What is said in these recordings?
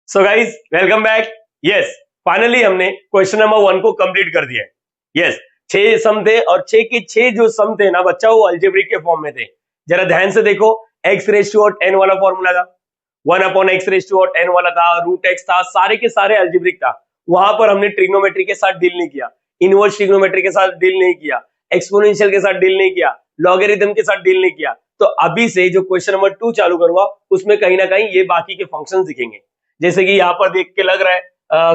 So guys welcome back. Yes, finally हमने question number 1 को complete कर दिया है। यस, 6 सम थे और 6 के 6 जो सम थे ना बच्चा वो अल्जेब्रिक के फॉर्म में थे। जरा ध्यान से देखो, x रेज टू n वाला फॉर्मूला था, 1 upon x raise to n वाला था, रूट x था, सारे के सारे अल्जेब्रिक था। वहां पर हमने ट्रिग्नोमेट्री के साथ डील नहीं किया, इनवर्स ट्रिग्नोमेट्री के साथ डील नहीं किया, एक्सपोनेंशियल के साथ डील नहीं किया, लॉगरिथम के साथ डील नहीं किया। तो अभी से जो क्वेश्चन नंबर 2 चालू करूंगा उसमें कहीं ना कहीं ये बाकी के फंक्शंस दिखेंगे। जैसे कि यहाँ पर देख के लग रहा है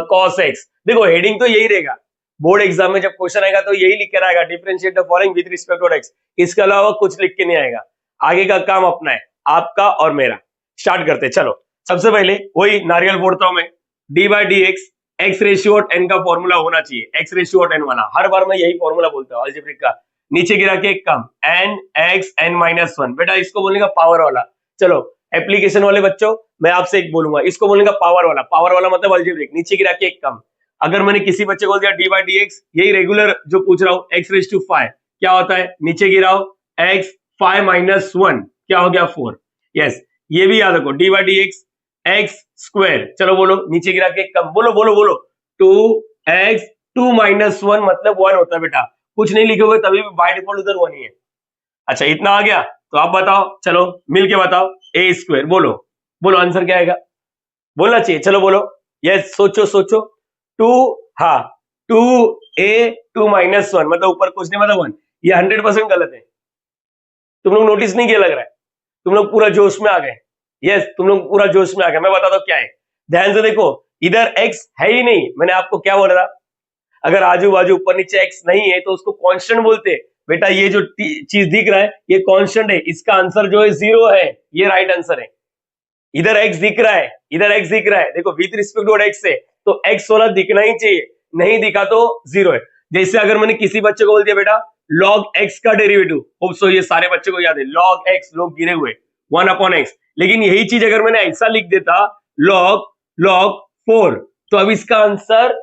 cos x, देखो हेडिंग तो यही रहेगा, बोर्ड एग्जाम में जब क्वेश्चन आएगा तो यही लिख कर आएगा, differentiate the following with respect to x। इसके अलावा कुछ लिख के नहीं आएगा। आगे का काम अपना है, आपका और मेरा। स्टार्ट करते हैं, चलो। सबसे पहले वही नारियल फोड़ता हूं मैं, d by d x, x ratio n का फॉर्मूला होना चाहिए, एक्स रेशियो एन वाला। हर बार मैं यही फॉर्मूला बोलता हूँ अलजेब्रिक का। नीचे गिरा के एक कम, N X N minus one, बेटा इसको बोलेगा पावर वाला। चलो एप्लीकेशन वाले बच्चों, मैं आपसे एक बोलूंगा, इसको बोलेगा पावर वाला। पावर वाला मतलब अलजेब्रिक। नीचे गिरा के एक कम। अगर मैंने किसी बच्चे को दिया डी बाई डी एक्स, यही रेगुलर जो पूछ रहा हूँ, एक्स रेज टू 5 क्या होता है, नीचे गिराओ एक्स 5 माइनस 1 क्या हो गया 4। यस, ये भी याद रखो, D by d x x square. चलो बोलो, नीचे गिरा के एक कम, बोलो बोलो बोलो, 2x 2 माइनस 1 मतलब 1 होता है बेटा। कुछ नहीं लिखोगे तभी भी बाय डिफॉल्ट उधर 1 ही है। अच्छा इतना आ गया, तो आप बताओ, चलो मिलके बताओ, ए स्क्वायर। बोलो बोलो आंसर क्या आएगा, बोलना चाहिए, चलो बोलो। यस, सोचो सोचो। 2, हाँ 2a 2 माइनस 1 मतलब ऊपर कुछ नहीं मतलब 1। ये 100% गलत है। तुम लोग नोटिस नहीं किया लग रहा है, तुम लोग पूरा जोश में आ गए। यस, तुम लोग पूरा जोश में आ गए। मैं बताता हूं क्या है, ध्यान से देखो। इधर x है ही नहीं, मैंने आपको क्या बोला था, अगर आजू बाजू ऊपर नीचे x नहीं है तो उसको कांस्टेंट बोलते हैं। बेटा ये जो चीज दिख रहा है ये कांस्टेंट है, इसका आंसर जो है 0 है, ये राइट आंसर है। इधर x दिख रहा है, इधर x दिख रहा है, देखो विथ रिस्पेक्ट टू x है तो x वाला दिखना ही चाहिए, नहीं दिखा तो 0 है। जैसे अगर मैंने किसी बच्चे को बोल दिया बेटा log x का डेरिवेटिव, होप सो ये सारे बच्चे को याद है, log x, लोग गिरे हुए 1 अपॉन x। लेकिन यही चीज अगर मैंने ऐसा लिख देता log 4, तो अब इसका आंसर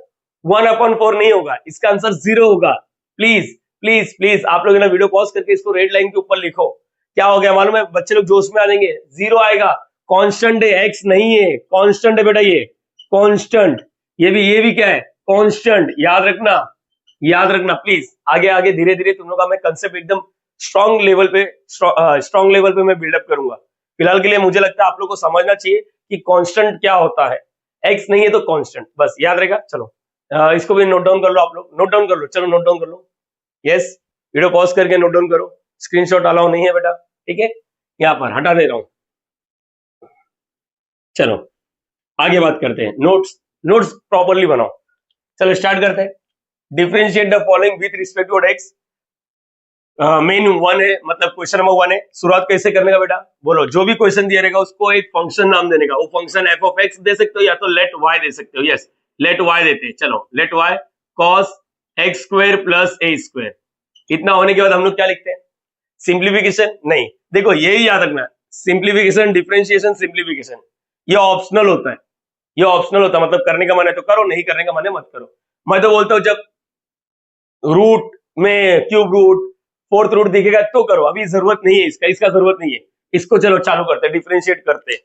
1 अपॉन 4 नहीं होगा, इसका आंसर 0 होगा। प्लीज प्लीज प्लीज आप लोग ना वीडियो पॉज करके इसको रेड लाइन के ऊपर लिखो। क्या हो गया मालूम है, बच्चे लोग जोश में आ जाएंगे, 0 आएगा। कांस्टेंट है, x नहीं है, कांस्टेंट है बेटा, ये कांस्टेंट। ये भी क्या है, कांस्टेंट। याद रखना प्लीज। आगे आगे धीरे धीरे तुम लोग का मैं कंसेप्ट एकदम स्ट्रॉन्ग लेवल पे मैं बिल्डअप करूंगा। फिलहाल के लिए मुझे लगता है आप लोग को समझना चाहिए कि कांस्टेंट क्या होता है। x नहीं है तो कांस्टेंट, बस याद रहेगा। चलो इसको भी नोट डाउन कर लो, आप लोग नोट डाउन कर लो, चलो नोट डाउन कर लो। यस, वीडियो पॉज करके नोट डाउन करो, स्क्रीनशॉट अलाउ नहीं है बेटा, ठीक है, यहाँ पर हटा दे रहा हूं। चलो आगे बात करते हैं, नोट्स प्रॉपरली बनाओ। चलो स्टार्ट करते हैं। Differentiate the following with respect to x। Main 1 है, मतलब क्वेश्चन नंबर 1 है। शुरुआत कैसे करने का बेटा, बोलो। जो भी क्वेश्चन दिया रहेगा उसको एक फंक्शन नाम देने का, वो फंक्शन f ऑफ x दे सकते हो या तो लेट y दे सकते हो। यस, लेट y देते हैं। चलो let y cos x square plus a square. इतना होने के बाद हम लोग क्या लिखते हैं, सिंप्लीफिकेशन। नहीं, देखो यही याद रखना, सिंप्लीफिकेशन, डिफरेंशिएशन, सिंप्लीफिकेशन ये ऑप्शनल होता है। ये ऑप्शनल होता है, मतलब करने का मन है तो करो, नहीं करने का मन है मत करो। मैं तो बोलता हूं जब रूट में क्यूब रूट, फोर्थ रूट दिखेगा तो करो, अभी जरूरत नहीं है इसका जरूरत नहीं है। इसको चलो चालू करते हैं, डिफरेंशिएट करते हैं।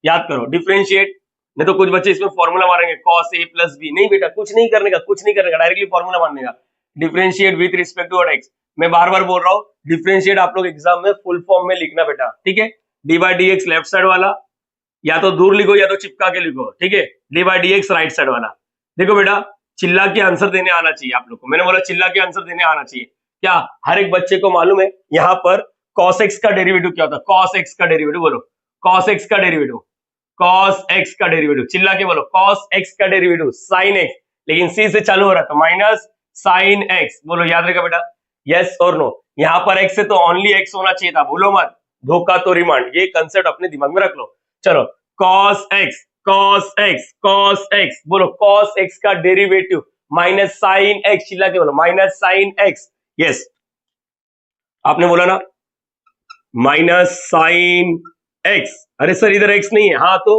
याद करो डिफरेंशिएट, नहीं तो कुछ बच्चे इसमें फॉर्मूला मारेंगे cos a प्लस b। नहीं बेटा, कुछ नहीं करने का, डायरेक्टली फॉर्मूला मारने का। Differentiate with respect to x। मैं बार बार बोल रहा हूँ, डिफरेंशिएट आप लोग एग्जाम में फुल फॉर्म में लिखना बेटा, ठीक है। D by d x left side वाला, या तो दूर लिखो या तो चिपका के लिखो, ठीक है। D by d x right side वाला। देखो बेटा चिल्ला के आंसर देने आना चाहिए आप लोग को, मैंने बोला चिल्ला के आंसर देने आना चाहिए। क्या हर एक बच्चे को मालूम है यहाँ पर cos x का डेरिवेटिव क्या होता है, cos x का डेरिवेटिव बोलो, cos x का डेरिवेटिव, cos x का डेरिवेटिव, चिल्ला के बोलो, cos x का डेरिवेटिव sin x, लेकिन c से चालू हो रहा था, माइनस sin x। बोलो याद रहेगा बेटा, यस और नो। यहाँ पर x से तो ओनली x होना चाहिए था, भूलो मत, धोखा तो रिमांड, ये कंसेप्ट अपने दिमाग में रख लो। चलो cos x बोलो, cos x का डेरिवेटिव माइनस sin x, चिल्ला के बोलो माइनस sin x। यस, आपने बोला ना माइनस sin x। अरे सर इधर x नहीं है, हाँ तो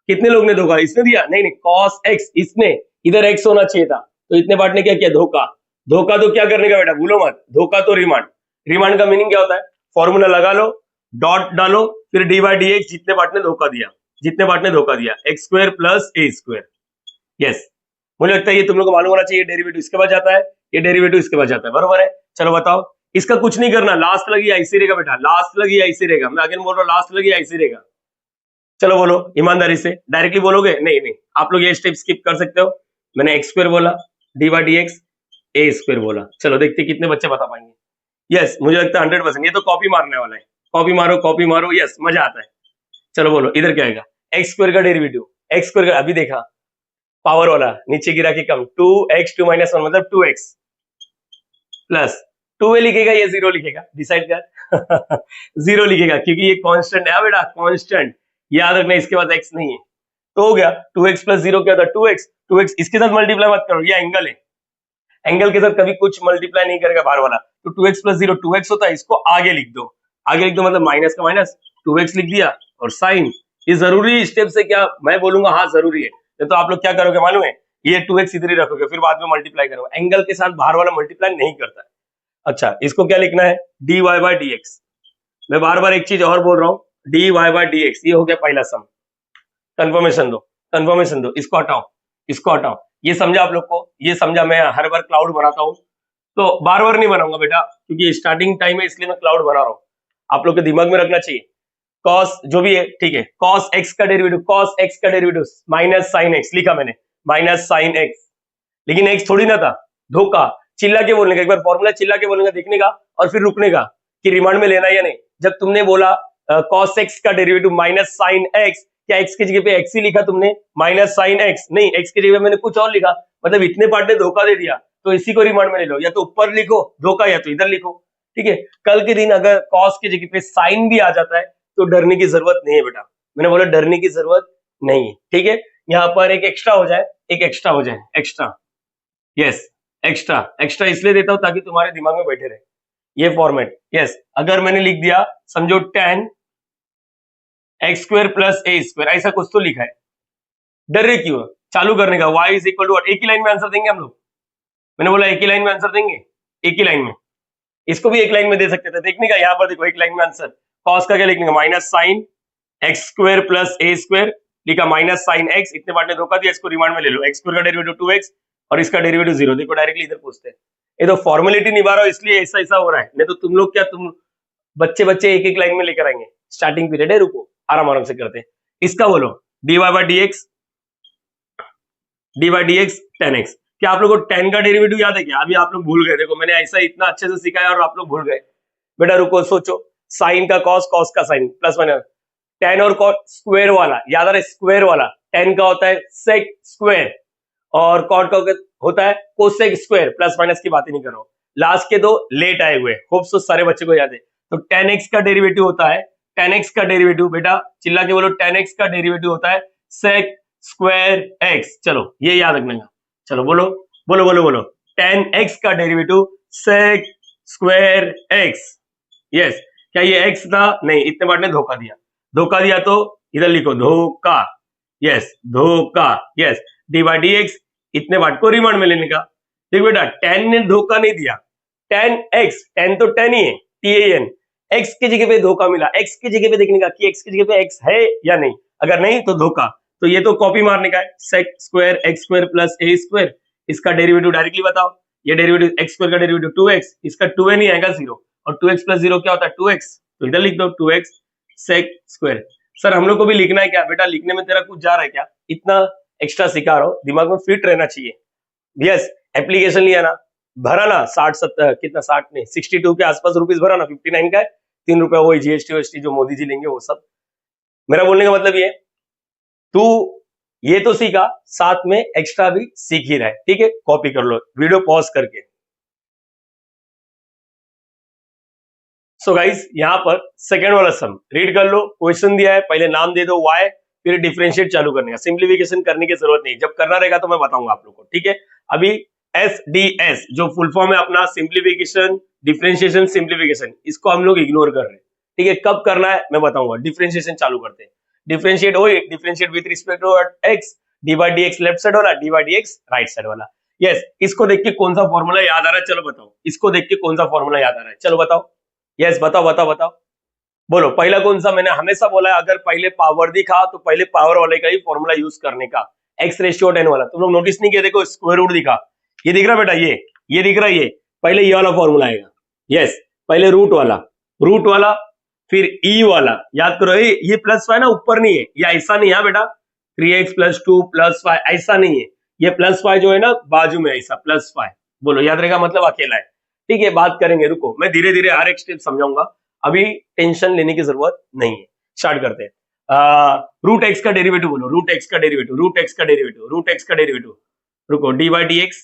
कितने लोग ने धोखा, इसने दिया, नहीं cos x, इसने, इधर x होना चाहिए था, तो इतने पार्ट ने क्या किया, धोखा। धोखा तो क्या करने का बेटा, भूलो मत, धोखा तो रिमांड। रिमांड का मीनिंग क्या होता है, फॉर्मूला लगा लो, डॉट डालो, फिर डी बाई डी एक्स, जितने पार्ट ने धोखा दिया, जितने पार्ट ने धोखा दिया, x square plus a square. Yes, मुझे लगता है ये तुम लोग को मालूम होना चाहिए, डेरिवेटिव इसके बाद जाता है, ये डेरिवेटिव इसके बाद जाता है, बरोबर है। चलो बताओ, इसका कुछ नहीं करना, लास्ट लगी ऐसी रहेगा बेटा, लास्ट लगी ऐसी रहेगा, मैं अगेन बोल रहा हूँ लास्ट लगी ऐसी रहेगा। चलो बोलो ईमानदारी से, डायरेक्टली बोलोगे? नहीं नहीं, आप लोग ये स्टेप स्किप कर सकते हो। मैंने एक्स स्क्वायर बोला, d by d x, A square बोला। चलो देखते कितने बच्चे बता पाएंगे। यस, मुझे लगता है 100%। ये तो कॉपी मारने वाला है, कॉपी मारो, यस मजा आता है। चलो बोलो इधर क्या आएगा, एक्स स्क्वायर का डेरिवेटिव, एक्स स्क्वायर का अभी देखा पावर वाला नीचे गिरा के कम, 2x 2 - 1 मतलब 2x प्लस 2a लिखेगा या 0 लिखेगा, डिसाइड कर। 0 लिखेगा क्योंकि ये कांस्टेंट है बेटा, कांस्टेंट याद रखना, इसके बाद x नहीं है। तो हो गया 2x प्लस 0 क्या होता है 2x, 2x इसके साथ मल्टीप्लाई मत करो, ये एंगल है, एंगल के साथ कभी कुछ मल्टीप्लाई नहीं करेगा बाहर वाला। तो 2x प्लस 0 2x होता है, इसको आगे लिख दो, आगे लिख दो मतलब माइनस का माइनस, 2x लिख दिया और साइन। ये जरूरी स्टेप से क्या मैं बोलूंगा, हाँ जरूरी है। तो आप लोग क्या करोगे मालूम है, ये 2x इधर ही रखोगे, फिर बाद में मल्टीप्लाई करोगे, एंगल के साथ बाहर वाला मल्टीप्लाई नहीं करता है। अच्छा, इसको क्या लिखना है, dy बाई dx। मैं बार बार एक चीज और बोल रहा हूँ, dy बाई dx, ये हो गया पहला सम। कंफर्मेशन दो, कंफर्मेशन दो, इसको हटाओ, इसको हटाओ। ये समझा आप लोग को, ये समझा। मैं हर बार क्लाउड बनाता हूँ तो बार बार नहीं बनाऊंगा बेटा, क्योंकि स्टार्टिंग टाइम है इसलिए मैं क्लाउड बना रहा हूँ। आप लोग के दिमाग में रखना चाहिए, कॉस जो भी है ठीक है, कॉस एक्स का डेरिवेटिव, कॉस एक्स का डेरिवेटिव माइनस साइन एक्स लिखा मैंने, माइनस साइन एक्स। लेकिन एक्स थोड़ी ना था, धोखा। चिल्ला के बोलने का, एक बार फॉर्मूला चिल्ला के बोलने का, देखने का और फिर रुकने का कि रिमांड में लेना या नहीं। जब तुमने बोला कॉस एक्स का डेरिवेटिव माइनस साइन एक्स, क्या एक्स की जगह पे एक्स ही लिखा तुमने, माइनस साइन एक्स नहीं, एक्स की जगह मैंने कुछ और लिखा, मतलब इतने पार्ट ने धोखा दे दिया। तो इसी को रिमांड में ले लो, या तो ऊपर लिखो धोखा या तो इधर लिखो, ठीक है। कल के दिन अगर कॉस की जगह पे साइन भी आ जाता है तो डरने की जरूरत नहीं है बेटा, मैंने बोला डरने की जरूरत नहीं है, ठीक है। यहाँ पर एक एक्स्ट्रा हो जाए, एक एक्स्ट्रा हो जाए, एक्स्ट्रा, यस एक्स्ट्रा, एक्स्ट्रा इसलिए देता हूं ताकि तुम्हारे दिमाग में बैठे रहे ये फॉर्मेट। यस, अगर मैंने लिख दिया समझो tan x square plus a square, ऐसा कुछ तो लिखा है, डर रहे क्यों? चालू करने का y इज इक्वल टू, एक ही लाइन में आंसर देंगे हम लोग, मैंने बोला एक ही लाइन में आंसर देंगे, एक ही लाइन में। इसको भी एक लाइन में दे सकते थे, देखने का यहाँ पर देखो एक लाइन में आंसर। कॉस का क्या लिखने का, minus sign x square plus a square लिखा, माइनस साइन एक्स, इतने पार्ट ने धोखा दिया, इसको रिमांड में ले लो, एक्स स्क्वायर का डेरिवेटिव 2x और इसका डेरिवेटिव 0। देखो डायरेक्टली इधर पूछते हैं, ये तो फॉर्मेलिटी निभा रहा हो इसलिए ऐसा ऐसा हो रहा है, नहीं तो तुम लोग क्या, तुम बच्चे बच्चे एक एक लाइन में लेकर आएंगे। स्टार्टिंग पीरियड है, रुको आराम आराम से करते हैं। इसका बोलो dy by dx, dy by dx tan x। क्या आप लोग को tan का डेरिवेटिव याद है क्या? अभी आप लोग भूल गए, देखो मैंने ऐसा इतना अच्छे से सिखाया और आप लोग भूल गए। बेटा रुको सोचो, साइन का कॉस, कॉस का साइन, प्लस माइनस, tan और कॉट स्क्वायर वाला याद आ रहा है, स्क्वायर वाला tan का होता है sec स्क्वायर और कॉट का होता है कोसेक स्क्वायर, प्लस माइनस की बात ही नहीं कर रहा हूं। लास्ट के दो लेट आए हुए, होप सो सारे बच्चे को याद है। तो tan x का डेरिवेटिव होता है, tan x का डेरिवेटिव बेटा चिल्ला के बोलो, tan x का डेरिवेटिव होता है sec स्क्वायर x। चलो ये याद रखना, चलो बोलो बोलो बोलो बोलो, tan x का derivative sec square x। Yes, क्या ये x था? नहीं, इतने बार ने धोखा दिया, धोखा दिया तो इधर लिखो धोखा, यस धोखा, yes d by d x, इतने बार को रिमांड में लेने का। देखो बेटा tan ने धोखा नहीं दिया, tan x, tan तो tan ही है, tan, x की जगह पे धोखा मिला, x की जगह पे देखने का कि x की जगह पे x है या नहीं, अगर नहीं तो धोखा। तो ये तो कॉपी मारने का है, sec square x square plus a square, इसका डेरिवेटिव डायरेक्टली बताओ, ये डेरिवेटिव x स्क्वायर का डेरिवेटिव 2x, इसका 2a नहीं आएगा 0, और 2x प्लस 0 क्या होता है 2x, तो इधर लिख दो 2x sec स्क्वायर। सर हम लोग को भी लिखना है क्या? बेटा लिखने में तेरा कुछ जा रहा है क्या? इतना एक्स्ट्रा सिखा रहा हूं, दिमाग में फिट रहना चाहिए। यस, एप्लीकेशन लिया ना, भरा ना 60-70 कितना 60 नहीं 62 के आसपास रुपीस भरा ना, 59 का है, 3 रुपया वही जीएसटी जो मोदी जी लेंगे वो सब। मेरा बोलने का मतलब ये, तू ये तो सीखा, साथ में एक्स्ट्रा भी सीख ही रहा है, ठीक है। कॉपी कर लो वीडियो पॉज करके। सो गाइस यहाँ पर सेकेंड वाला सम रीड कर लो, क्वेश्चन दिया है, पहले नाम दे दो y, फिर डिफरेंशिएट चालू करने का, सिंप्लीफिकेशन करने की जरूरत नहीं, जब करना रहेगा तो मैं बताऊंगा आप लोग को, ठीक है। अभी SDS जो फुल फॉर्म है अपना, सिंप्लीफिकेशन डिफरेंशिएशन सिंप्लीफिकेशन, इसको हम लोग इग्नोर कर रहे हैं, ठीक है। कब करना है मैं बताऊंगा, डिफरेंशिएशन चालू करते हैं। डिफरेंशिएट हो, differentiate with respect to x, d by d x left side वाला, d by d x right side वाला। यस, इसको देख के कौन सा फॉर्मूला याद आ रहा है, चलो बताओ, इसको देख के कौन सा फॉर्मूला याद आ रहा है, चलो बताओ। यस बताओ बताओ बताओ, बोलो पहला कौन सा? मैंने हमेशा बोला है अगर पहले पावर दिखा तो पहले पावर वाले का ही फॉर्मूला यूज करने का, एक्स रेशियो 10 वाला। तुम लोग नोटिस नहीं किया? देखो स्क्वायर रूट दिखा, ये दिख रहा बेटा, ये दिख रहा है, ये पहले ये वाला फॉर्मूला आएगा। यस, पहले रूट वाला फिर ई वाला। याद करो ये प्लस फाइव ना, ऊपर नहीं है, ये ऐसा नहीं है बेटा, 3x + 2 + 5 ऐसा नहीं है, ये प्लस 5 जो है ना बाजू में ऐसा +5। बोलो याद रहेगा, मतलब अकेला है। ठीक है, बात करेंगे, रुको मैं धीरे धीरे हर एक स्टेप समझाऊंगा, अभी टेंशन लेने की जरूरत नहीं है। स्टार्ट करते हैं। रूट एक्स का डेरिवेटिव बोलो, रूट एक्स का डेरिवेटिव, रूट एक्स का डेरिवेटिव, रूट एक्स का डेरिवेटिव। रुको, dy/dx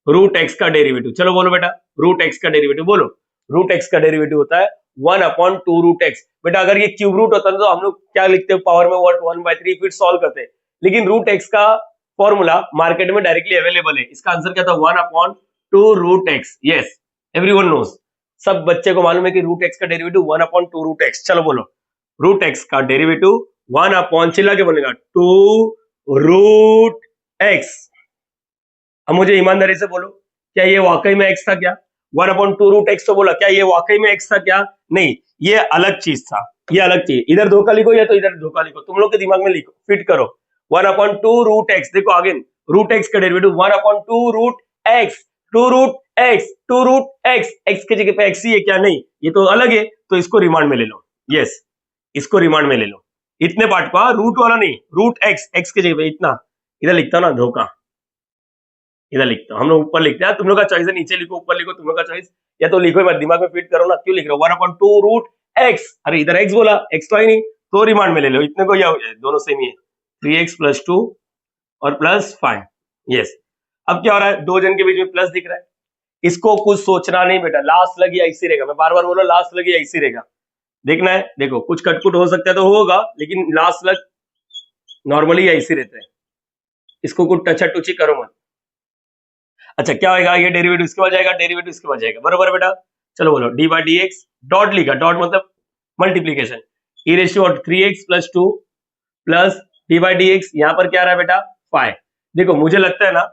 रूट एक्स का डेरिवेटिव। चलो बोलो बेटा, रूट एक्स का डेरिवेटिव बोलो। रूट एक्स का डेरिवेटिव होता है 1/2 रूट एक्स। बेटा अगर ये क्यूब रूट होता तो हम लोग क्या लिखते हैं पावर में, 1/3, फिर सॉल्व करते हैं। लेकिन रूट एक्स का फॉर्मूला मार्केट में डायरेक्टली अवेलेबल है। इसका आंसर क्या था? 1/2 root x. Yes, everyone knows, सब बच्चे को मालूम है कि रूट एक्स का डेरिवेटिव 1/2 रूट एक्स। चलो बोलो, रूट एक्स का डेरिवेटिव 1/, चिल्ला के बोलेगा, 2 रूट एक्स। अब मुझे ईमानदारी से बोलो, क्या ये वाकई में एक्स था क्या? 1/2 रूट एक्स तो बोला, क्या ये वाकई में एक्स था क्या? नहीं, ये अलग चीज था, ये अलग चीज। इधर धोखा लिखो या तो इधर धोखा लिखो, तुम लोग के दिमाग में लिखो, फिट करो। 1/2 रूट एक्स, देखो अगेन रूट एक्स का derivative 1/2 root x, 2 root x, 2 root x, x की जगह पे एक्स ही है क्या? नहीं, ये तो अलग है, तो इसको रिमांड में ले लो। यस, इसको रिमांड में ले लो, इतने पार्ट को, रूट वाला नहीं, रूट एक्स, एक्स की जगह पे इतना। इधर लिखता ना धोखा, इधर लिखता हूं, हम लोग ऊपर लिखते हैं, तुम लोग का चॉइस है, नीचे लिखो ऊपर लिखो, तुम लोग का चॉइस। या तो लिखो मत, दिमाग में फिट करो ना, क्यों लिख रहे हो 1/2 रूट एक्स? अरे इधर एक्स बोला, एक्स तो ही नहीं, तो रिमांड में ले लो, इतने को या दोनों सेम ही है, 3x + 2 और +5। यस, अब क्या हो रहा है, दो जन के बीच में प्लस दिख रहा है, इसको कुछ सोचना नहीं बेटा, लास्ट लगी ऐसी रहेगा, मैं बार बार बोला लास्ट लगी ऐसी रहेगा, देखना है। देखो कुछ कटकुट हो सकता है तो होगा, लेकिन लास्ट लग नॉर्मली ऐसी रहते हैं, इसको कुछ टचा टुची करो मत। अच्छा क्या होगा, ये डेरिवेटिव इसके बाद जाएगा, डेरिवेटिव इसके बाद जाएगा, बरोबर बेटा। चलो बोलो, dy/dx, डॉट लिखा, डॉट मतलब मल्टीप्लीकेशन, e⁻3x + 2 प्लस dy/dx, यहां पर क्या आ रहा है बेटा 5। देखो मुझे लगता है ना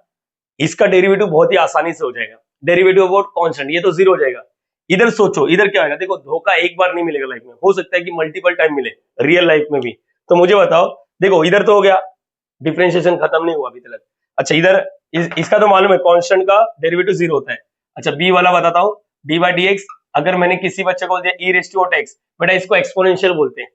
इसका डेरिवेटिव बहुत ही आसानी से हो जाएगा, डेरिवेटिव अबाउट कांस्टेंट, ये तो 0 हो जाएगा। इधर सोचो, इधर क्या होगा, देखो धोखा एक बार नहीं मिलेगा लाइफ में, हो सकता है कि मल्टीपल टाइम मिले रियल लाइफ में भी। तो मुझे बताओ, देखो इधर तो हो गया, डिफरेंशिएशन खत्म नहीं हुआ अभी तक। अच्छा इधर इसका तो मालूम है कांस्टेंट का डेरिवेटिव 0 होता है। अच्छा बी वाला बताता हूँ, dy/dx, अगर मैंने किसी बच्चे को दिया e⁻x, बेटा इसको एक्सपोनेंशियल बोलते हैं,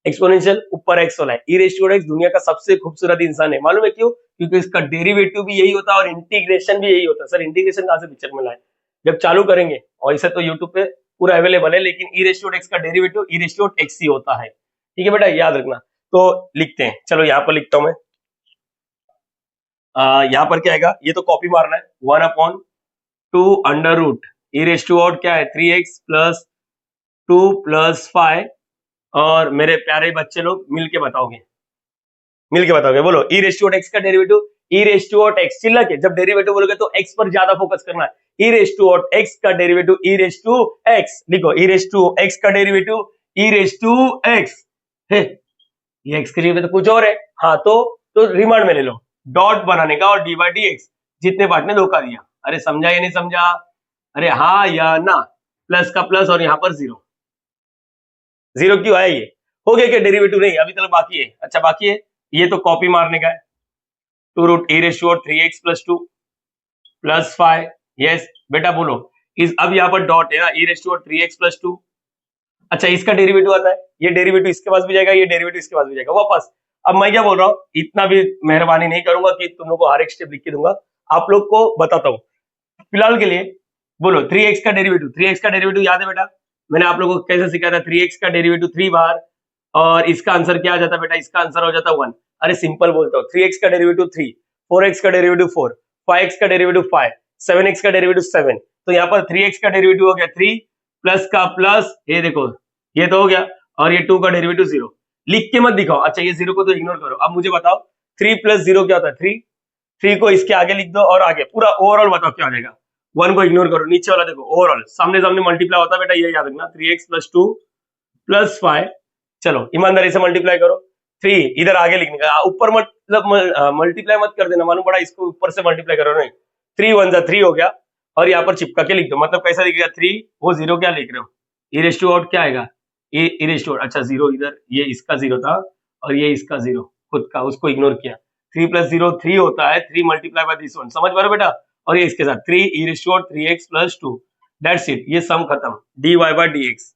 एक्सपोनेंशियल ऊपर एक्स वाला है। e⁻x दुनिया का सबसे खूबसूरत इंसान है, मालूम है क्यों? क्योंकि इसका डेरिवेटिव भी यही होता है और इंटीग्रेशन भी यही होता है। सर इंटीग्रेशन कहां से पिक्चर में लाए? जब चालू करेंगे, और ऐसा तो यूट्यूब पे पूरा अवेलेबल है, लेकिन e⁻x का डेरिवेटिव e⁻x ही होता है। ठीक है बेटा, याद रखना। तो लिखते हैं, चलो यहाँ पर लिखता हूं मैं, यहाँ पर क्या आएगा, ये तो कॉपी मारना है, 1/2 अंडर रूट e⁻, क्या है 3x + 2 + 5, और मेरे प्यारे बच्चे लोग मिलके बताओगे, बोलो e⁻x का डेरिवेटिव, e⁻x, चिल्ला के जब डेरिवेटिव बोलोगे तो x पर ज्यादा फोकस करना है। e⁻x का डेरिवेटिव e⁻x, लिखो e⁻x का डेरिवेटिव e⁻x है, ये x के जगह पे तो कुछ और है, हाँ तो रिमांड में ले लो, डॉट बनाने का, और dy/dx जितने पार्ट ने धोखा दिया। अरे समझा या नहीं समझा? अरे हाँ या ना, प्लस का प्लस और यहाँ पर 0 क्यों आया? ये हो गया क्या डेरिवेटिव? नहीं, अभी तक बाकी है। अच्छा बाकी है, ये तो कॉपी मारने का है, 2 रूट e⁻3x + 2 + 5। यस बेटा बोलो, इस अब यहाँ पर डॉट है ना, e⁻3x + 2। अच्छा इसका डेरिवेटिव आता है, ये डेरिवेटिव इसके पास भी जाएगा, ये डेरिवेटिव इसके पास भी जाएगा वापस। अब मैं क्या बोल रहा हूँ, इतना भी मेहरबानी नहीं करूंगा कि तुम लोग को हर एक स्टेप लिख के दूंगा, आप लोग को बताता हूँ फिलहाल के लिए। बोलो 3x का डेरिवेटिव, 3x का डेरिवेटिव याद है बेटा, मैंने आप लोगों को कैसे सिखाया था, 3x का डेरिवेटिव 3 बार, और इसका आंसर क्या आ जाता बेटा, इसका आंसर हो जाता 1। अरे सिंपल बोलता हूँ, 3x का डेरिवेटिव 3, 4x का डेरिवेटिव 4, 5x का डेरिवेटिव 5, 7x का डेरिवेटिव 7। तो यहाँ पर 3x का डेरिवेटिव हो गया 3, प्लस का प्लस, ये देखो ये तो हो गया, और ये 2 का डेरिवेटिव 0। लिख के मत दिखाओ, अच्छा ये 0 को तो इग्नोर करो। अब मुझे बताओ 3 + 0 क्या होता है? 3, 3 को इसके आगे लिख दो, और आगे पूरा ओवरऑल बताओ क्या आ जाएगा। 1 को इग्नोर करो, नीचे वाला देखो ओवरऑल, सामने सामने मल्टीप्लाई होता है बेटा, ये याद रखना, 3x + 2 + 5। चलो ईमानदारी से मल्टीप्लाई करो, 3 इधर आगे लिखने का, ऊपर मतलब मल्टीप्लाई मत कर देना, मालूम पड़ा इसको ऊपर से मल्टीप्लाई करो, नहीं 3 × 1 = 3 हो गया, और यहाँ पर चिपका के लिख दो, मतलब कैसा दिखेगा 3, वो 0 क्या लिख रहे हो, e⁻, क्या आएगा ए रेज टू, अच्छा जीरो इधर, ये इसका जीरो था और ये इसका जीरो खुद का, उसको इग्नोर किया। 3 प्लस जीरो 3 होता है, 3 मल्टीप्लाई बाय दिस वन, समझ पा रहे हो बेटा? और ये इसके साथ 3 e raise to 3x plus 2, that's it, ये सम खत्म, dy by dx,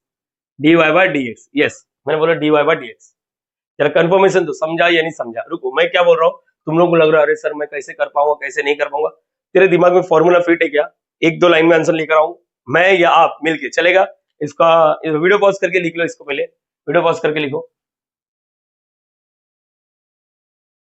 dy by dx, yes मैंने बोला dy बाय dx। जरा कंफर्मेशन तो समझा या नहीं समझा? रुको, मैं क्या बोल रहा हूँ, तुम लोगों को लग रहा है अरे सर मैं कैसे कर पाऊंगा, कैसे नहीं कर पाऊंगा? तेरे दिमाग में फॉर्मूला फिट है क्या? एक दो लाइन में आंसर लेकर आऊं मैं या आप मिलके, चलेगा? इसका वीडियो पॉज करके लिख लो, इसको पहले वीडियो पॉज करके लिखो।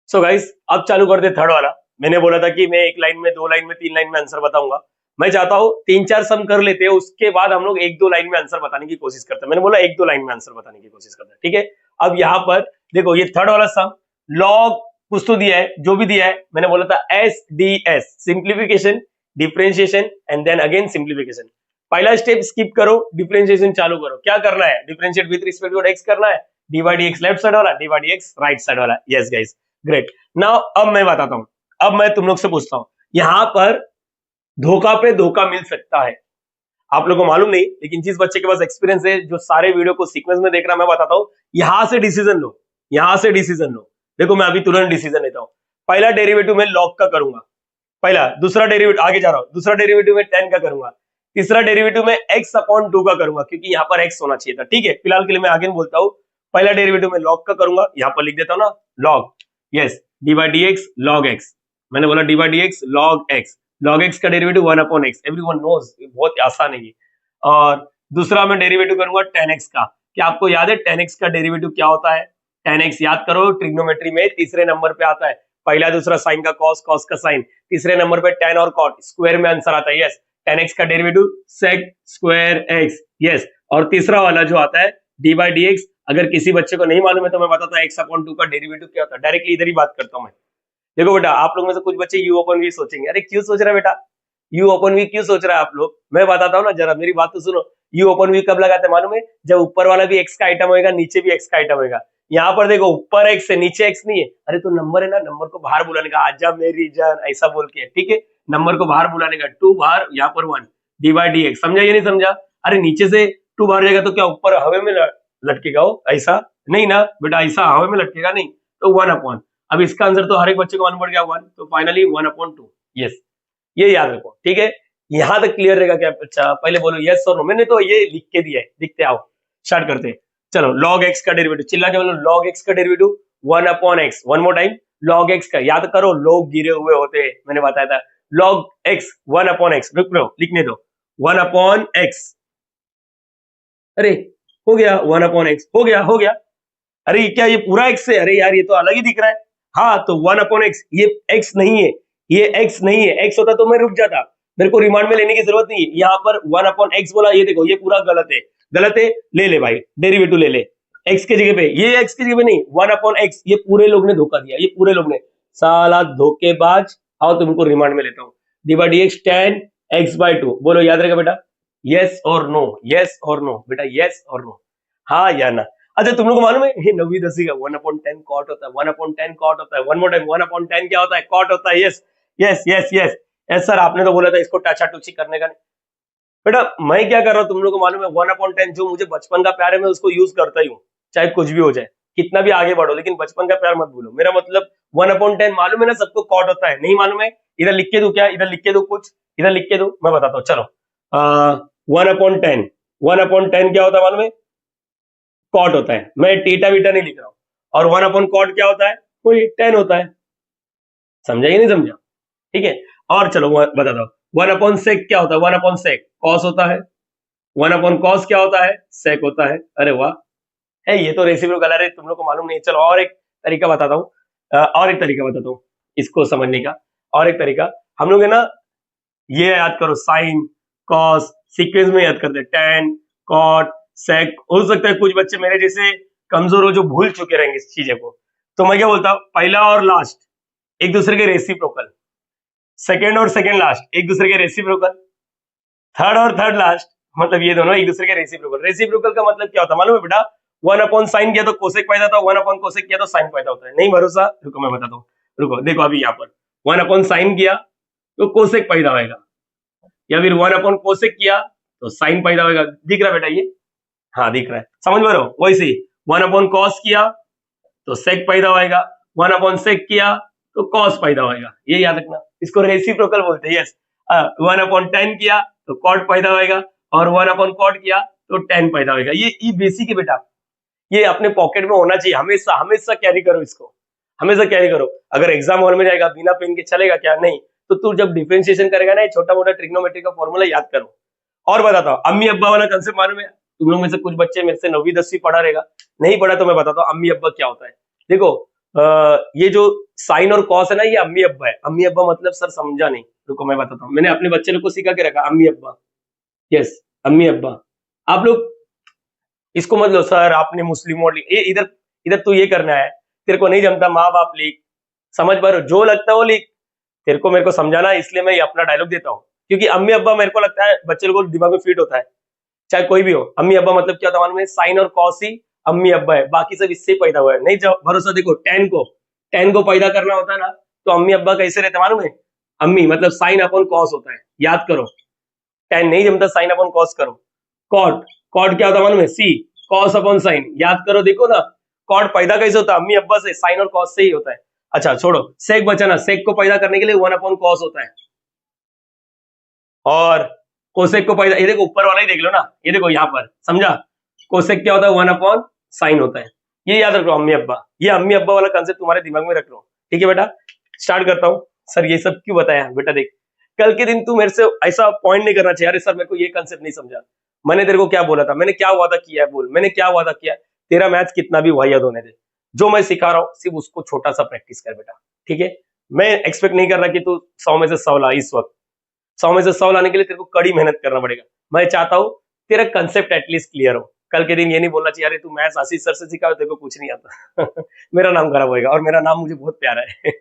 सो गाइस अब चालू करते थर्ड वाला। मैंने बोला था कि मैं एक लाइन में, दो लाइन में, तीन लाइन में आंसर बताऊंगा। मैं चाहता हूं तीन चार सम कर लेते हैं, उसके बाद हम लोग एक दो लाइन में आंसर बताने की कोशिश करते हैं। मैंने बोला एक दो लाइन में आंसर बताने की कोशिश करते हैं, ठीक है? अब यहाँ पर देखो, ये थर्ड वाला सम लॉग कुछ तो दिया है, जो भी दिया है मैंने बोला था S D S, simplification, differentiation and then again simplification. पहला स्टेप स्किप करो, डिफरेंशिएशन चालू करो। क्या करना है? Differentiate with respect to x करना है, d by d x left side वाला, d by d x right side वाला। Yes guys, great. नाउ अब मैं बताता हूं, अब मैं तुम लोग से पूछता हूं, यहां पर धोखा पे धोखा मिल सकता है। आप लोगों को मालूम नहीं, लेकिन जिस बच्चे के पास एक्सपीरियंस है, जो सारे वीडियो को सीक्वेंस में देख रहा, मैं बताता हूं, यहां से डिसीजन लो, यहां से डिसीजन लो। देखो मैं अभी तुरंत डिसीजन लेता हूं। पहला डेरिवेटिव में लॉग का करूंगा, पहला। दूसरा डेरिवेटिव, आगे जा रहा हूं, दूसरा डेरिवेटिव में 10 का करूंगा। तीसरा डेरिवेटिव में x अपॉन 2 का करूंगा, क्योंकि यहाँ पर x होना चाहिए था, ठीक है? फिलहाल के लिए मैं आगे बोलता हूं। पहला डेरिवेटिव में लॉग का करूंगा, यहाँ पर लिख देता हूं ना, log, yes, d by d x log x. मैंने बोला d by d x log x, log x का derivative 1 upon x, everyone knows, बहुत आसान है ये। और दूसरा मैं डेरिवेटिव करूंगा 10x का। क्या आपको याद है 10x का डेरिवेटिव क्या होता है? 10x याद करो, ट्रिग्नोमेट्री में तीसरे नंबर पे आता है। पहला दूसरा साइन का कॉस, कॉस का साइन, तीसरे नंबर पे tan और cot, स्क्वायर में आंसर आता है। यस, 10x का derivative sec square x, yes. और तीसरा वाला जो आता है डी बाई डी एक्स, अगर किसी बच्चे को नहीं मालूम है तो मैं बताता हूँ x अपॉन 2 का डेरिवेटिव क्या होता है। डायरेक्टली इधर ही बात करता हूँ मैं। देखो बेटा, आप लोग में से कुछ बच्चे यू ओपन वी सोचेंगे, अरे क्यों सोच रहा है बेटा, यू ओपन वी क्यों सोच रहा है आप लोग? मैं बताता हूँ ना, जरा मेरी बात तो सुनो। यू ओपन वी कब लगाते हैं मालूम है? जब ऊपर वाला भी एक्स का आइटम होगा, नीचे भी एक्स का आइटम होगा। यहाँ पर देखो, ऊपर एक्स है, नीचे एक्स नहीं है। अरे तो नंबर है ना, नंबर को बाहर बुलाने का, आजा मेरी जान, ऐसा बोल के, ठीक है? नंबर को बाहर बुलाने का, 2 बाहर, यहाँ पर 1, डी बाई डी एक्स। समझा या नहीं समझा? अरे नीचे से 2 बाहर जाएगा तो क्या ऊपर हवा में लटकेगा वो? ऐसा नहीं ना बेटा, ऐसा हवा में लटकेगा नहीं, तो 1 अपॉन। अब इसका आंसर तो हर एक बच्चे को मालूम पड़ गया 1, तो फाइनली 1 अपॉन 2। यस, ये याद रखो, ठीक है? यहां तक क्लियर रहेगा क्या? अच्छा पहले बोलो यस और नो। मैंने तो ये लिख के दिया है, लिखते आओ, स्टार्ट करते हैं। चलो, log x का डेरिवेटिव, चिल्ला के बोलो log x का derivative 1 upon x। One more time, log x का याद करो, लोग गिरे हुए होते हैं, मैंने बताया था। log x 1 अपॉन x, रुक लो, लिखने दो, 1 अपॉन x। अरे हो गया, 1 अपॉन x हो गया, हो गया। अरे क्या ये पूरा x है? अरे यार ये तो अलग ही दिख रहा है। हाँ तो 1 अपॉन x, ये x नहीं है, ये x नहीं है। x होता तो मैं रुक जाता, मेरे को रिमांड में लेने की जरूरत नहीं है। यहाँ पर 1 अपॉन x बोला, ये देखो ये पूरा गलत है, गलत है, ले ले भाई, डेरिवेटिव ले ले। x के जगह पे, ये x की जगह पे नहीं, 1 अपॉन x, ये पूरे लोग ने धोखा दिया, ये पूरे लोग ने, साला धोखेबाज। आओ तुमको रिमांड में लेता हूँ। D by d x tan x by 2, बोलो याद रहेगा बेटा? यस और नो, यस और नो बेटा, यस और नो, हाँ या ना? अच्छा तुम लोग को मालूम है ये 9वीं 10वीं का 1 अपॉन 10 कॉट होता है, 1 अपॉन 10 कॉट होता है। वन मोर टाइम, 1 अपॉन 10 क्या होता है? कॉट होता है। Yes yes yes yes yes sir, आपने तो बोला था इसको टाचा टूची करने का नहीं। बेटा मैं क्या कर रहा हूँ तुम लोग को मालूम है? 1 अपॉन 10 जो मुझे बचपन का प्यार है, मैं उसको यूज करता ही हूँ, चाहे कुछ भी हो जाए, कितना भी आगे बढ़ो, लेकिन बचपन का प्यार मत भूलो। मेरा मतलब 1 अपॉन 10 मालूम है ना सबको, कॉट होता है। नहीं मालूम है? इधर लिख के दो क्या? इधर लिख के दो कुछ, इधर लिख के दो, मैं बताता हूँ। चलो 1 अपॉन 10, 1 अपॉन 10 क्या होता है मालूम है? कॉट होता है। मैं टीटा वीटा नहीं लिख रहा हूँ। और 1 अपॉन कॉट क्या होता है? वही 10 होता है। समझा या नहीं समझा? ठीक है, और चलो बता दो, 1 अपॉन सेक क्या होता है? 1 अपॉन सेक कॉस होता है। 1 अपॉन कॉस क्या होता है? सेक होता है। अरे वाह, है ये तो रेसिप्रोकल है, तुम लोग को मालूम नहीं है। चलो और एक तरीका बताता हूँ, और एक तरीका बताता हूँ इसको समझने का। और एक तरीका, हम लोग है ना, ये याद करो, साइन कॉस सीक्वेंस में याद करते हैं, टैन कॉट सेक। हो सकता है कुछ बच्चे मेरे जैसे कमजोर हो जो भूल चुके रहेंगे इस चीजें को, तो मैं क्या बोलता हूँ, पहला और लास्ट एक दूसरे के रेसिप्रोकल, सेकेंड और सेकेंड लास्ट एक दूसरे के रेसिप्रोकल, थर्ड और थर्ड लास्ट मतलब ये दोनों एक दूसरे के रेसिप्रोकल। रेसिप्रोकल का मतलब क्या होता है मालूम है बेटा? 1 अपॉन साइन किया तो कोसेक पैदा होता है, 1 अपॉन कोसेक किया तो साइन पैदा होता है। नहीं भरोसा? रुको मैं बताता हूँ, रुको देखो अभी यहाँ पर 1 अपॉन साइन किया तो कोसेक पैदा होगा, या फिर 1 अपॉन कोसेक किया तो साइन पैदा होगा। दिख रहा बेटा ये? हाँ दिख रहा है, समझ में रहो। वैसे 1/cos किया तो sec पैदा होएगा, 1/sec किया तो cos पैदा होएगा, ये याद रखना, इसको रेसिप्रोकल बोलते हैं। यस, 1/tan किया तो cot पैदा होएगा और 1/cot किया तो tan पैदा होएगा। ये बेसिक है बेटा, ये अपने पॉकेट में होना चाहिए, हमेशा हमेशा कैरी करो इसको, हमेशा कैरी करो। अगर एग्जाम हॉल में जाएगा बिना पेन के चलेगा क्या? नहीं। तो तू जब डिफरेंशिएशन करेगा ना, छोटा मोटा ट्रिग्नोमेट्री का फॉर्मूला याद करो। और बताता हूँ, अम्मी अब्बा वाला कंसेप्ट मालूम है? तुम लोग में से कुछ बच्चे मेरे से 9वीं 10वीं पढ़ा रहेगा, नहीं पढ़ा तो मैं बताता हूँ अम्मी अब्बा क्या होता है। देखो ये जो साइन और कॉस है ना, ये अम्मी अब्बा है। अम्मी अब्बा मतलब सर समझा नहीं, रुको मैं बताता हूँ। मैंने अपने बच्चे लोग को सिखा के रखा अम्मी अब्बा। यस, अम्मी अब्बा। आप लोग इसको मत लो सर आपने मुस्लिम और ये इधर इधर तू ये करना है, तेरे को नहीं जमता माँ बाप लिख, समझ पा रहे हो? जो लगता है वो लिख, तेरे को मेरे को समझाना है, इसलिए मैं ये अपना डायलॉग देता हूँ। क्योंकि अम्मी अब्बा मेरे को लगता है बच्चे लोगों को दिमाग में फिट होता है, चाहे कोई भी हो। अम्मी अब्बा मतलब क्या होता है मालूम है? साइन और कॉस ही अम्मी अब्बा है, बाकी सब इससे पैदा हुआ है। नहीं जब भरोसा, देखो टेन को पैदा करना होता है ना, तो अम्मी अब्बा कैसे रहते मालूम है? अम्मी मतलब साइन अपॉन कॉस होता है, याद करो। टेन नहीं जमता, साइन अपॉन कॉस करो। कॉट, कॉट क्या होता है मालूम है? सी कॉस अपॉन साइन, याद करो। देखो ना कॉट पैदा कैसे होता है? अम्मी अब्बा से, साइन और कॉस से ही होता है। अच्छा छोड़ो, सेक बचाना, सेक को पैदा करने के लिए 1/cos होता है। और कोसेक को पैदा, ये देखो ऊपर वाला ही देख लो ना, ये देखो यहाँ पर, समझा? कोसेक क्या होता है? 1/sin होता है। ये याद रखो अम्मी अब्बा, ये अम्मी अब्बा वाला कंसेप्ट तुम्हारे दिमाग में रख लो, ठीक है बेटा? स्टार्ट करता हूँ। सर ये सब क्यों बताया बेटा? देख, कल के दिन तू मेरे से ऐसा पॉइंट नहीं करना चाहिए, अरे सर मेरे को ये कंसेप्ट नहीं समझा। मैंने तेरे को क्या बोला था? मैंने क्या वादा किया है? बोल, मैंने क्या वादा किया? तेरा मैथ कितना भी वाहियात होने दे, जो मैं सिखा रहा हूँ सिर्फ उसको छोटा सा प्रैक्टिस कर बेटा, ठीक है? मैं एक्सपेक्ट नहीं कर रहा कि तू 100 में से 100 ला इस वक्त। 100 में से 100 लाने के लिए तेरे को कड़ी मेहनत करना पड़ेगा। मैं चाहता हूँ तेरा कंसेप्ट एटलीस्ट क्लियर हो। कल के दिन ये नहीं बोलना चाहिए अरे तू मैथ्स आशीष सर से सिखा, तेरे को कुछ नहीं आता। मेरा नाम खराब होएगा, और मेरा नाम मुझे बहुत प्यारा है।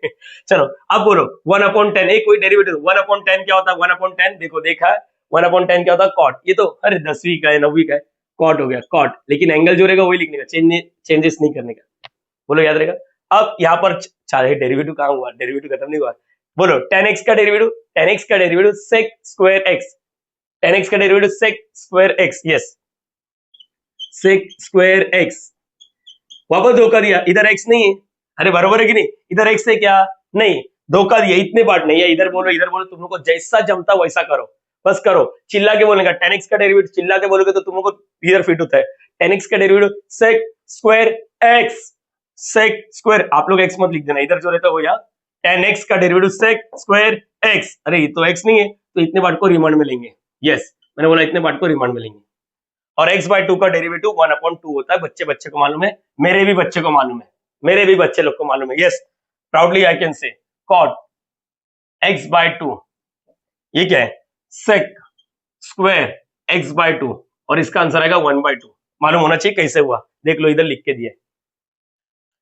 चलो अब बोलो 1/10, एक कोई डेरिवेटिव 1/10 क्या होता है? 1/10 देखो, देखा है 1/10 क्या होता है? कॉट। ये तो अरे 10वीं का है 9वीं का है, कॉट हो गया कॉट, लेकिन एंगल जो रहेगा वही लिखने का, चेंजेस नहीं करने का। बोलो याद रहेगा? अब यहाँ पर चाहे डेरिवेटिव कहाँ हुआ, डेरिवेटिव खत्म नहीं हुआ। बोलो tan x का डेरिवेटिव, tan x का derivative sec square x, tan x का derivative sec square x, yes sec square x। वापस धोखा दिया, इधर x नहीं है, अरे बरोबर है कि नहीं? इधर x है क्या? नहीं, धोखा दिया, इतने पार्ट नहीं है। इधर बोलो, तुम लोग को जैसा जमता वैसा करो, बस करो। चिल्ला के बोलेगा tan x का डेरिवेटिव, चिल्ला के बोलोगे तो तुम लोग को इधर फिट होता है। tan x का derivative sec square x, sec square, आप लोग x मत लिख देना, इधर जो रहता है वो यहाँ tan x का डेरिवेटिव sec स्क्वायर x। अरे ये तो x नहीं है, तो इतने पार्ट को रिमांड में लेंगे। यस, मैंने बोला इतने पार्ट को रिमांड में लेंगे। और x/2 का डेरिवेटिव 1/2 होता है। बच्चे को मालूम है, मेरे भी बच्चे को मालूम है, मेरे भी बच्चे लोग को मालूम है। Yes, proudly I can say cot x/2, ये क्या है? sec स्क्वायर x/2, और इसका आंसर आएगा 1/2। मालूम होना चाहिए कैसे हुआ, देख लो इधर लिख के दिया।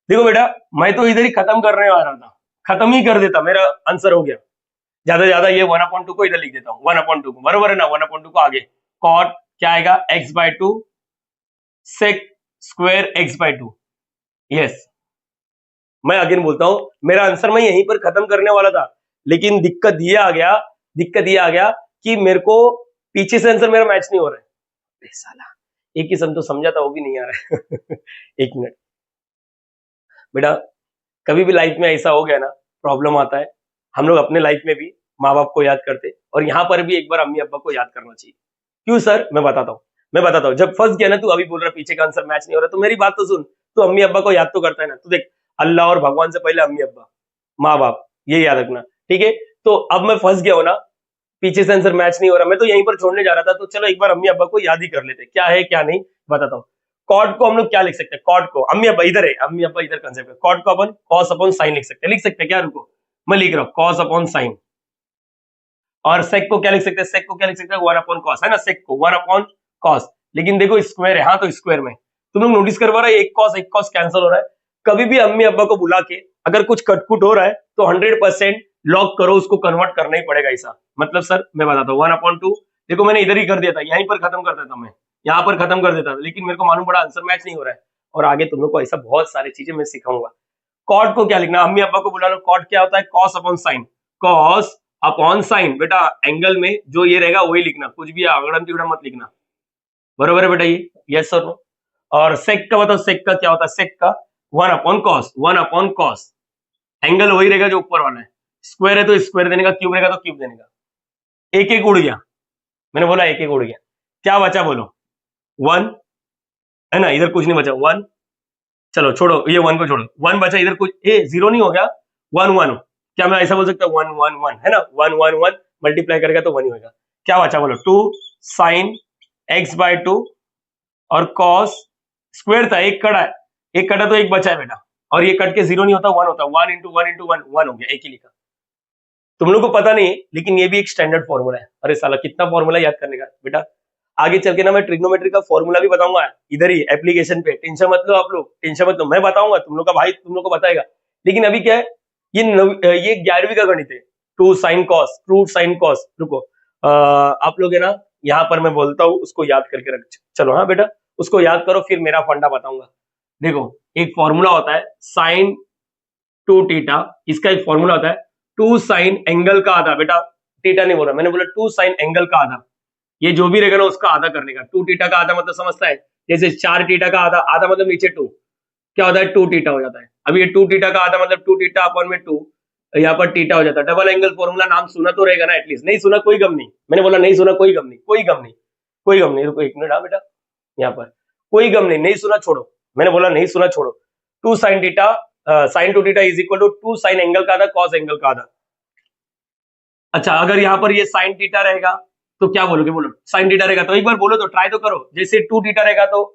देखो बेटा, मैं तो इधर ही खत्म करने वाला था, खत्म ही कर देता, मेरा आंसर हो गया। ज्यादा ज्यादा ये 1/2 को इधर लिख देता हूँ, 1/2 को, बरोबर है ना? 1/2 को आगे cot क्या आएगा? x/2 sec square x/2। Yes, मैं अगेन बोलता हूं, मेरा आंसर मैं यहीं पर खत्म करने वाला था, लेकिन दिक्कत ये आ गया कि मेरे को पीछे से आंसर मेरा मैच नहीं हो रहा है। साला एक ही सम तो समझा था, वो भी नहीं आ रहा है। एक मिनट बेटा, कभी भी लाइफ में ऐसा हो गया ना, प्रॉब्लम आता है, हम लोग अपने लाइफ में भी माँ बाप को याद करते, और यहाँ पर भी एक बार अम्मी अब्बा को याद करना चाहिए। क्यों सर? मैं बताता हूँ। जब फंस गया ना तू, अभी बोल रहा पीछे का आंसर मैच नहीं हो रहा, तो मेरी बात तो सुन, तू अम्मी अब्बा को याद तो करता है ना? तू देख, अल्लाह और भगवान से पहले अम्मी अब्बा, माँ बाप, ये याद रखना, ठीक है? तो अब मैं फंस गया हूं ना, पीछे से आंसर मैच नहीं हो रहा, मैं तो यहीं पर छोड़ने जा रहा था, तो चलो एक बार अम्मी अब्बा को याद ही कर लेते, क्या है क्या नहीं बताता हूँ। कॉट को हम लोग क्या लिख सकते हैं? कॉट को अम्मी अब्बा इधर है, अम्मी अब्बा इधर कंसेप्ट है। कॉट को अपन कॉस अपॉन साइन लिख सकते हैं क्या? रुको मैं लिख रहा हूँ, कॉस अपॉन साइन। और सेक को क्या लिख सकते हैं? सेक को क्या लिख सकते हैं? 1/cos है ना, सेक को 1/cos। लेकिन देखो स्क्वायर है, हाँ तो स्क्वायर में तुम लोग नोटिस कर पा रहे, एक कॉस कैंसिल हो रहा है। कभी भी अम्मी अब्बा को बुला के अगर कुछ कटकुट हो रहा है तो 100% लॉक करो, उसको कन्वर्ट करना ही पड़ेगा ऐसा। मतलब सर मैं बताता हूँ 1/2, देखो मैंने इधर ही कर दिया था, यहीं पर खत्म कर देता, मैं यहाँ पर खत्म कर देता, लेकिन मेरे को मालूम पड़ा आंसर मैच नहीं हो रहा है, और आगे तुम लोग को ऐसा बहुत सारी चीजें मैं सिखाऊंगा। कॉट को क्या लिखना? अम्मी अब्बा को बुला लो, कॉट क्या होता है? Cos upon sine, cos upon sine. बेटा एंगल में जो ये रहेगा वही लिखना, कुछ भी अगड़म तिगड़म मत लिखना, बरोबर है बेटा ये, यस और नो। और सेक का बताओ, सेक का क्या होता है, सेक का 1/cos, 1/cos, एंगल वही रहेगा जो ऊपर वाला है, स्क्वायर है तो स्क्वायर देने का, क्यूब रहेगा तो क्यूब देने का। एक एक उड़ गया, मैंने बोला एक एक उड़ गया, क्या बचा बोलो, 1 है ना, इधर कुछ नहीं बचा, 1, चलो छोड़ो ये 1 को छोड़ो, 1 बचा, इधर कुछ, ए 0 नहीं हो गया, 1 1, क्या मैं ऐसा बोल सकता हूँ 1 1 1 है ना, 1 1 1 मल्टीप्लाई करेगा तो 1 ही होगा। क्या बचा बोलो, 2 sin x/2 और cos स्क्वायर था, एक कटा है, एक कटा तो एक बचा है बेटा, और ये कट के 0 नहीं होता, 1 होता, 1 into 1 into 1 1 हो गया, एक ही लिखा। तुम लोग को पता नहीं लेकिन ये भी एक स्टैंडर्ड फॉर्मूला है। अरे साला कितना फॉर्मूला याद करने का बेटा, आगे चल के ना मैं ट्रिग्नोमेट्री का फॉर्मूला भी बताऊंगा इधर ही एप्लीकेशन पे, टेंशन मत लो आप लोग, टेंशन मत लो, मैं बताऊंगा, तुम लोग का भाई तुम लोग को बताएगा। लेकिन अभी क्या है, ये 11वीं का गणित है, 2 sin cos, 2 sin cos, रुको आप लोग है ना, यहाँ पर मैं बोलता हूँ उसको याद करके रख, चलो हाँ बेटा उसको याद करो, फिर मेरा फंडा बताऊंगा। देखो एक फॉर्मूला होता है sin 2 थीटा, इसका एक फॉर्मूला होता है 2 sin एंगल का आधा, बेटा थीटा नहीं बोला मैंने, बोला 2 sin एंगल का आधा, ये जो भी रहेगा ना उसका आधा करने का। 2 थीटा का आधा मतलब समझता है, जैसे 4 थीटा का आधा, आधा मतलब नीचे 2, क्या होता है 2 थीटा हो जाता है। अब ये 2 थीटा का आधा मतलब 2 थीटा अपन में 2, यहाँ पर थीटा हो जाता है। डबल एंगल फॉर्मूला नाम सुना तो रहेगा ना एटलीस्ट, नहीं सुना कोई गम नहीं, मैंने बोला नहीं सुना कोई गम नहीं, कोई गम नहीं, कोई गम नहीं, रुको एक मिनट, हाँ बेटा यहाँ पर कोई गम नहीं, नहीं सुना छोड़ो, मैंने बोला नहीं सुना छोड़ो। 2 sin theta, sin 2 theta is equal to 2 sin angle का आधा cos एंगल का आधा। अच्छा अगर यहाँ पर ये sin थीटा रहेगा तो क्या बोलोगे, बोलो sin थीटा रहेगा तो एक बार बोलो तो, ट्राई तो करो, जैसे 2 थीटा रहेगा तो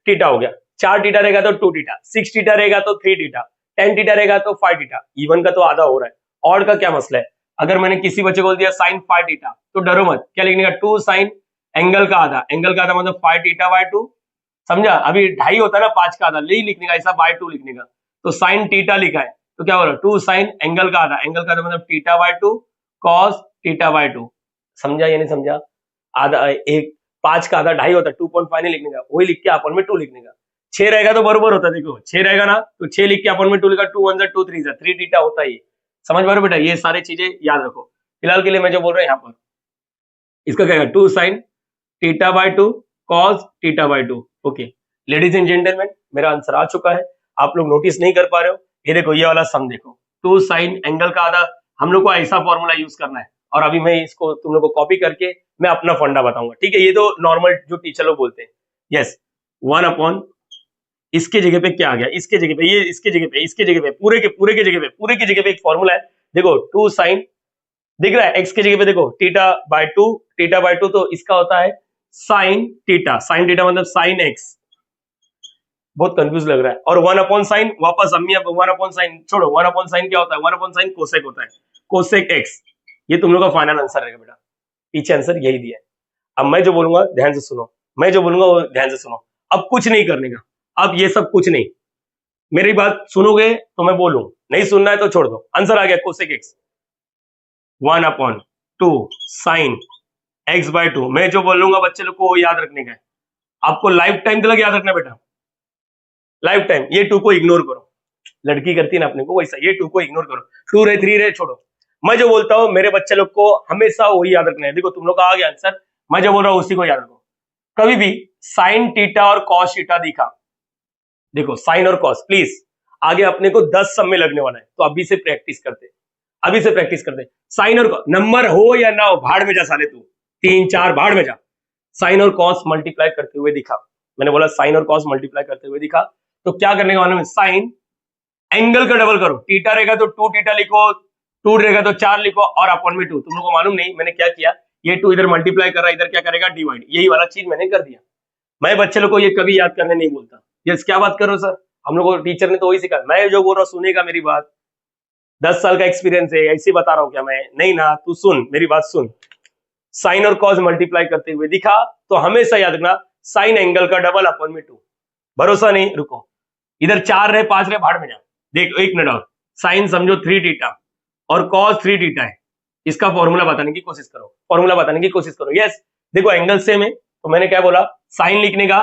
थीटा हो गया, 4 थीटा रहेगा तो 2 थीटा, 6 थीटा रहेगा तो 3 थीटा, 10 थीटा रहेगा तो 5 थीटा, इवन का तो आधा हो रहा है, ऑड का क्या मसला है। अगर मैंने किसी बच्चे को बोल दिया sin 5 थीटा तो डरो मत, क्या लिखने का 2 sin एंगल का आधा, एंगल का आधा मतलब 5 थीटा बाय 2, समझा, अभी 2.5 होता है ना 5 का आधा, नहीं लिखने का ऐसा बाय 2 लिखने का, तो sin थीटा लिखा है तो क्या बोला 2 sin एंगल का आधा, एंगल का आधा मतलब theta by 2 cos theta by 2, समझा या नहीं समझा। आधा एक 5 का आधा 2.5 होता है, 2.5 नहीं लिखने का, वही लिख के अपन में 2 लिखने का। 6 रहेगा तो बरोबर होता है, देखो 6 रहेगा ना तो 6 लिख के अपन में 2 लिखा, 2 1 2 3 3 थीटा होता है, समझ पा रहे हो बेटा, ये सारी चीजें याद रखो। फिलहाल के लिए मैं जो बोल रहा हूँ यहाँ पर इसका क्या है 2 sin theta by 2 cos theta by 2। Okay ladies and gentleman, मेरा आंसर आ चुका है, आप लोग नोटिस नहीं कर पा रहे हो, ये देखो ये वाला सम देखो, 2 sin एंगल का आधा, हम लोग को ऐसा फॉर्मूला यूज करना है, और अभी मैं इसको तुम लोग को कॉपी करके मैं अपना फंडा बताऊंगा, ठीक है, ये तो नॉर्मल जो टीचर लोग बोलते हैं। यस 1 इसके जगह पे क्या आ गया, इसके जगह पे ये, इसके जगह पे, इसके जगह पे, पूरे के जगह पे एक फॉर्मूला है, देखो 2 sin, दिख रहा है एक्स की जगह पे देखो थीटा बाय 2, थीटा बाय 2 तो इसका होता है साइन थीटा, साइन थीटा मतलब साइन एक्स, बहुत कंफ्यूज लग रहा है, और 1/sin वापस अम्मी, अब 1/sin छोड़ो, 1/sin क्या होता है, 1/sin कोसेक होता है, कोसेक एक्स, ये तुम लोग का फाइनल आंसर रहेगा बेटा, पीछे आंसर यही दिया है। अब मैं जो बोलूंगा ध्यान से सुनो, मैं जो बोलूंगा वो ध्यान से सुनो, अब कुछ नहीं करने का, अब ये सब कुछ नहीं, मेरी बात सुनोगे तो मैं बोलूं, नहीं सुनना है तो छोड़ दो, आंसर आ गया cosec x 1/2 sine x by 2, मैं जो बोलूंगा बच्चे लोग को वो याद रखने का है, आपको लाइफ टाइम तक याद रखना बेटा, लाइफ टाइम, ये 2 को इग्नोर करो, लड़की करती है ना अपने को वैसा, ये 2 को इग्नोर करो, 2 रहे 3 रहे छोड़ो, मैं जो बोलता हूँ मेरे बच्चे लोग को हमेशा वही याद रखना है। देखो तुम लोग का आ गया आंसर, मैं जो बोल रहा हूँ उसी को याद रखो, कभी भी साइन थीटा और कॉस थीटा दिखा, देखो साइन और कॉस प्लीज, आगे अपने को 10 सम में लगने वाला है, तो अभी से प्रैक्टिस करते, अभी से प्रैक्टिस करते, साइन और नंबर हो या ना हो भाड़ में जा साले तू, 3 4 भाड़ में जा, साइन और कॉस मल्टीप्लाई करते हुए दिखा, मैंने बोला साइन और कॉस मल्टीप्लाई करते हुए दिखा, तो क्या करने का मालूम है, साइन एंगल का डबल करो, थीटा रहेगा तो 2 थीटा लिखो, 2 रहेगा तो 4 लिखो, और अपन में 2, तुम लोग को मालूम नहीं मैंने क्या किया, ये 2 इधर मल्टीप्लाई कर रहा है, इधर क्या करेगा डिवाइड, यही वाला चीज मैंने कर दिया। मैं बच्चे लोग को ये कभी याद करने नहीं बोलता, यस क्या बात करो सर, हम लोग को टीचर ने तो वही सिखाया, मैं जो बोल रहा हूँ सुनेगा मेरी बात, 10 साल का एक्सपीरियंस है, ऐसे बता रहा हूँ क्या मैं, नहीं ना, तू सुन मेरी बात सुन, साइन और कॉस मल्टीप्लाई करते हुए दिखा तो हमेशा याद रखना साइन एंगल का डबल अपन में 2, भरोसा नहीं रुको, इधर 4 रहे 5 रहे भाड़ में जा, देख एक मिनट और, साइन समझो 3 थीटा और कॉस 3 थीटा है, इसका फॉर्मूला बताने की कोशिश करो, फॉर्मूला बताने की कोशिश करो, यस देखो एंगल सेम है, तो मैंने क्या बोला साइन लिखने का,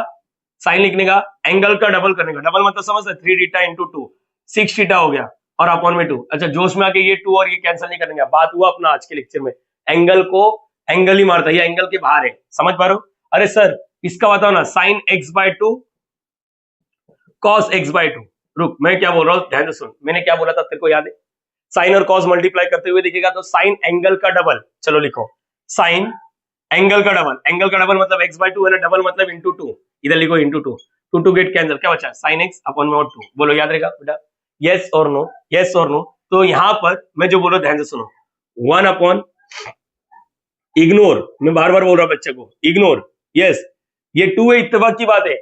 साइन लिखने का, एंगल का डबल करने का, डबल मतलब समझ 3 थीटा इंटू 2 6 थीटा हो गया, और अपॉन में 2, अच्छा जोश में आके ये 2 और ये कैंसिल नहीं करेंगे, बात हुआ अपना आज के लेक्चर में, एंगल को एंगल ही मारता है, ये एंगल के बाहर है, समझ पा रहे हो, अरे सर इसका बताओ ना, sign x by to cos x by to. रुक, मैं क्या बोल रहा हूँ ध्यान से सुन, मैंने क्या बोला था तेरे को याद है? साइन और कॉस मल्टीप्लाई करते हुए दिखेगा तो साइन एंगल का डबल, चलो लिखो साइन एंगल का डबल, एंगल का डबल मतलब एक्स बाय टू है ना, डबल मतलब इंटू टू, इधर लिखो into two, two two get cancel, क्या बचा साइन एक्स अपॉन में टू, बोलो याद रहेगा बेटा, यस और नो, यस और नो। तो यहां पर मैं जो बोलो ध्यान से सुनो, वन अपॉन इग्नोर, मैं बार बार बोल रहा हूं बच्चे को इग्नोर, यस ये टू है, इत्तेफाक की बात है,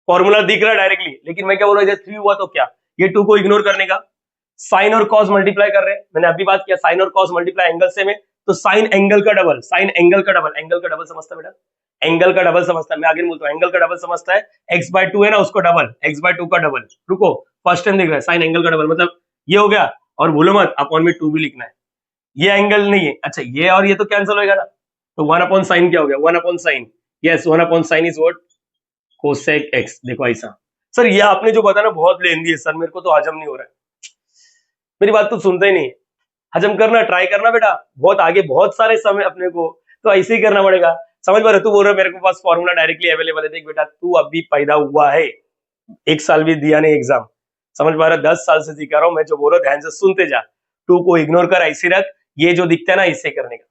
फॉर्मूला दिख रहा है डायरेक्टली, लेकिन मैं क्या बोल रहा हूँ थ्री हुआ तो क्या, ये टू को इग्नोर करने का, साइन और कॉस मल्टीप्लाई कर रहे हैं, मैंने अभी बात किया साइन और कॉस मल्टीप्लाई एंगल से में, तो साइन एंगल का डबल, साइन एंगल का डबल, एंगल का डबल समझता है बेटा, एंगल का डबल समझता है, मैं आगे नहीं बोलता हूं, एंगल का डबल समझता है, एक्स बाय टू है ना उसको डबल, एक्स बाय टू का डबल, रुको फर्स्ट टाइम दिख रहा है साइन एंगल का डबल मतलब ये हो गया, और भूलो मत अपॉन में टू भी लिखना है, ये एंगल नहीं है, अच्छा ये और ये तो कैंसिल होगा ना, तो वन अपॉन साइन क्या हो गया, one upon sine, yes one upon sine is what, cosec x, देखो ऐसा। सर ये आपने जो बताया ना बहुत लेंदी है सर, मेरे को तो हजम नहीं हो रहा है, मेरी बात तो सुनते ही नहीं, हजम करना ट्राई करना बेटा, बहुत आगे बहुत सारे समय अपने को, तो ऐसे ही करना पड़ेगा, समझ पा रहे, तू बोल रहा है मेरे को पास फॉर्मूला डायरेक्टली अवेलेबल है, देख बेटा तू अभी पैदा हुआ है, एक साल भी दिया नहीं एग्जाम, समझ पा रहा, 10 साल से सिखा रहा हूं मैं, जो बोल रहा ध्यान से सुनते जा, टू को इग्नोर कर, ऐसे रख, ये जो दिखता है ना इससे करने का।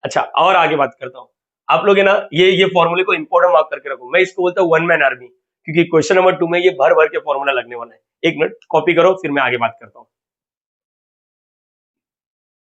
अच्छा और आगे बात करता हूँ, आप लोग है ना ये फॉर्मूले को इंपॉर्टेंट मार्क करके रखो, मैं इसको बोलता हूँ वन मैन आर्मी, क्योंकि क्वेश्चन नंबर 2 में ये भर भर के फॉर्मूला लगने वाला है, एक मिनट कॉपी करो फिर मैं आगे बात करता हूँ।